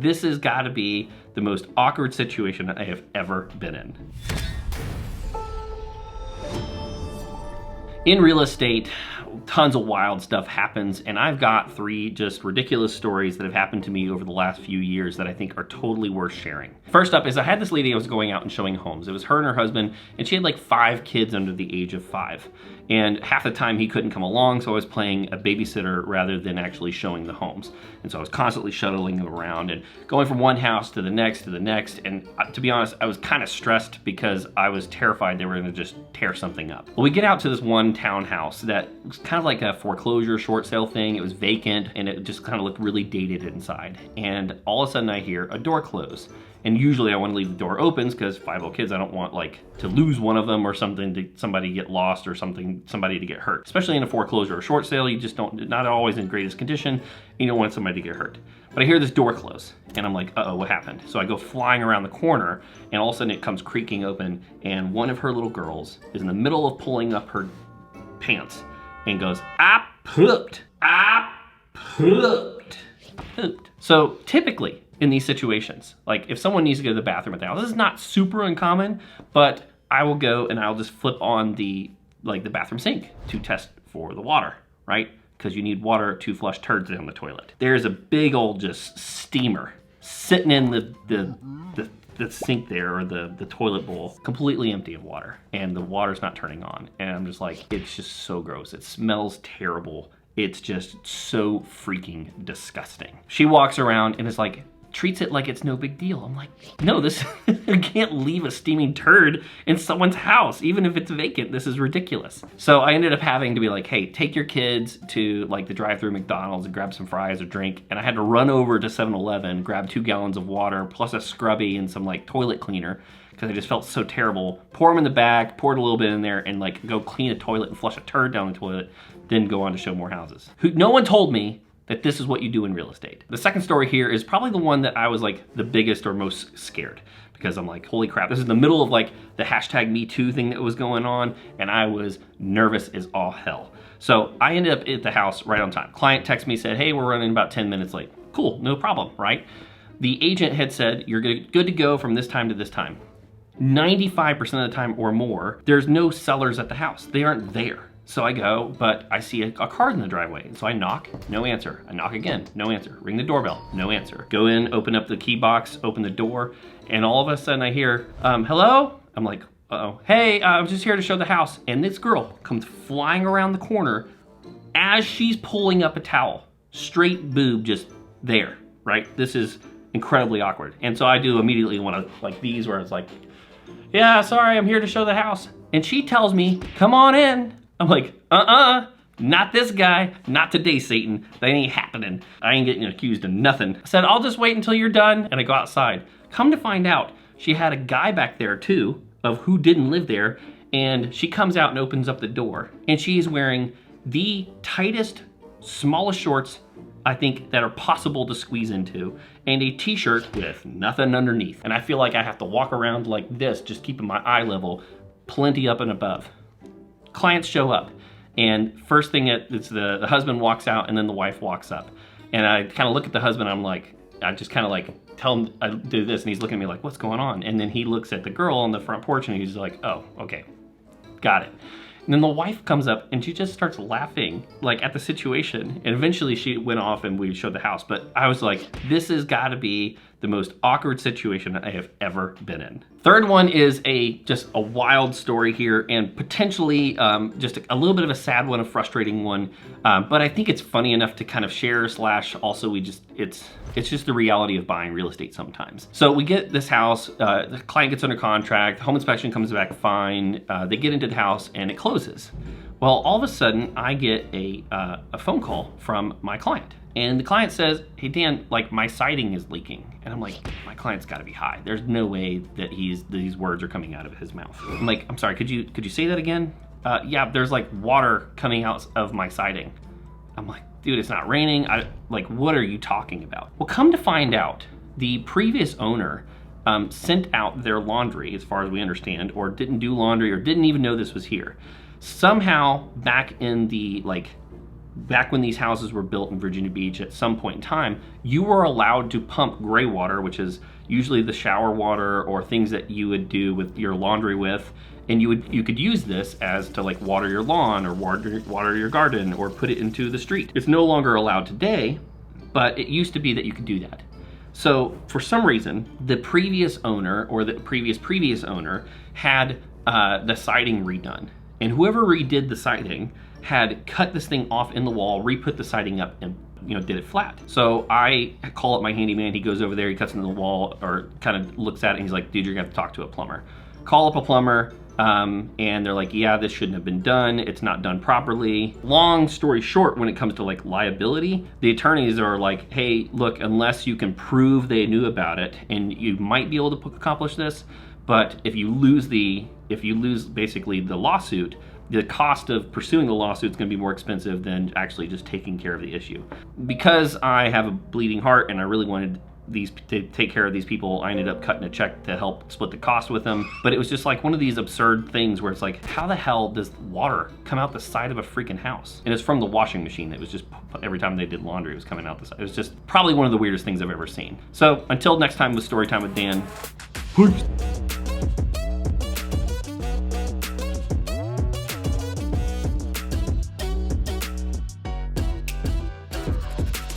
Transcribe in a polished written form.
this has got to be the most awkward situation I have ever been in. In real estate, tons of wild stuff happens, and I've got 3 just ridiculous stories that have happened to me over the last few years that I think are totally worth sharing. First up is I had this lady I was going out and showing homes. It was her and her husband, and she had like 5 kids under the age of 5. And half the time he couldn't come along, so I was playing a babysitter rather than actually showing the homes. And so I was constantly shuttling them around and going from one house to the next, and to be honest, I was kind of stressed because I was terrified they were gonna just tear something up. Well, we get out to this one townhouse that was kind of like a foreclosure short sale thing. It was vacant and it just kind of looked really dated inside. And all of a sudden I hear a door close. And usually I want to leave the door open because 5 little kids, I don't want like to lose one of them or something, to somebody get lost or somebody to get hurt. Especially in a foreclosure or short sale, you just not always in greatest condition. You don't want somebody to get hurt. But I hear this door close and I'm like, uh-oh, what happened? So I go flying around the corner and all of a sudden it comes creaking open and one of her little girls is in the middle of pulling up her pants and goes, I pooped. So typically in these situations, like if someone needs to go to the bathroom at the house, this is not super uncommon, but I will go and I'll just flip on the bathroom sink to test for the water, right? Because you need water to flush turds down the toilet. There's a big old just steamer sitting in the sink there, or the toilet bowl, completely empty of water, and the water's not turning on. And I'm just like, it's just so gross. It smells terrible. It's just so freaking disgusting. She walks around and is like, treats it like it's no big deal. I'm like, no, this, you can't leave a steaming turd in someone's house, even if it's vacant. This is ridiculous. So I ended up having to be like, hey, take your kids to like the drive-through McDonald's and grab some fries or drink. And I had to run over to 7-Eleven, grab 2 gallons of water, plus a scrubby and some like toilet cleaner, because I just felt so terrible. Pour them in the bag, poured a little bit in there, and like go clean a toilet and flush a turd down the toilet, then go on to show more houses. No one told me that this is what you do in real estate. The second story here is probably the one that I was like the biggest or most scared, because I'm like, holy crap, this is the middle of like the #MeToo thing that was going on, and I was nervous as all hell. So I ended up at the house right on time. Client texted me, said, hey, we're running about 10 minutes late. Cool, no problem, right? The agent had said, you're good to go from this time to this time. 95% of the time or more, there's no sellers at the house. They aren't there. So I go, but I see a car in the driveway. So I knock, no answer. I knock again, no answer. Ring the doorbell, no answer. Go in, open up the key box, open the door, and all of a sudden I hear, hello? I'm like, uh-oh. Hey, I'm just here to show the house. And this girl comes flying around the corner as she's pulling up a towel. Straight boob just there, right? This is incredibly awkward. And so I do immediately one of like these where it's like, yeah, sorry, I'm here to show the house. And she tells me, come on in. I'm like, not this guy, not today, Satan. That ain't happening. I ain't getting accused of nothing. I said, I'll just wait until you're done, and I go outside. Come to find out, she had a guy back there too, of who didn't live there, and she comes out and opens up the door, and she's wearing the tightest, smallest shorts, I think, that are possible to squeeze into, and a t-shirt with nothing underneath. And I feel like I have to walk around like this, just keeping my eye level plenty up and above. Clients show up, and first thing it's the husband walks out, and then the wife walks up. And I kind of look at the husband, I'm like, I just kind of like tell him I do this, and he's looking at me like, what's going on? And then he looks at the girl on the front porch, and he's like, oh, okay, got it. And then the wife comes up and she just starts laughing like at the situation. And eventually she went off and we showed the house. But I was like, this has got to be the most awkward situation I have ever been in. Third one is just a wild story here, and potentially just a little bit of a sad one, a frustrating one. But I think it's funny enough to kind of share, / also it's just the reality of buying real estate sometimes. So we get this house, the client gets under contract, home inspection comes back fine, they get into the house and it closes. Well, all of a sudden I get a phone call from my client. And the client says, hey Dan, like my siding is leaking. And I'm like, my client's gotta be high. There's no way that these words are coming out of his mouth. I'm like, I'm sorry, could you say that again? Yeah, there's like water coming out of my siding. I'm like, dude, it's not raining. Like, what are you talking about? Well, come to find out, the previous owner sent out their laundry, as far as we understand, or didn't do laundry, or didn't even know this was here. Somehow back in the like back when these houses were built in Virginia Beach, at some point in time, you were allowed to pump gray water, which is usually the shower water or things that you would do with your laundry with, and you could use this as to like water your lawn or water your garden or put it into the street. It's no longer allowed today, but it used to be that you could do that. So for some reason, the previous owner or the previous owner had the siding redone, and whoever redid the siding had cut this thing off in the wall, re-put the siding up, and did it flat. So I call up my handyman. He goes over there, he cuts into the wall, or kind of looks at it, and he's like, dude, you're gonna have to talk to a plumber. Call up a plumber, and they're like, yeah, this shouldn't have been done. It's not done properly. Long story short, when it comes to like liability, the attorneys are like, hey, look, unless you can prove they knew about it, and you might be able to accomplish this, but if you lose basically the lawsuit, the cost of pursuing the lawsuit is going to be more expensive than actually just taking care of the issue. Because I have a bleeding heart and I really wanted to take care of these people, I ended up cutting a check to help split the cost with them. But it was just like one of these absurd things where it's like, how the hell does water come out the side of a freaking house? And it's from the washing machine. It was just, every time they did laundry, it was coming out the side. It was just probably one of the weirdest things I've ever seen. So until next time with Storytime with Dan. Peace.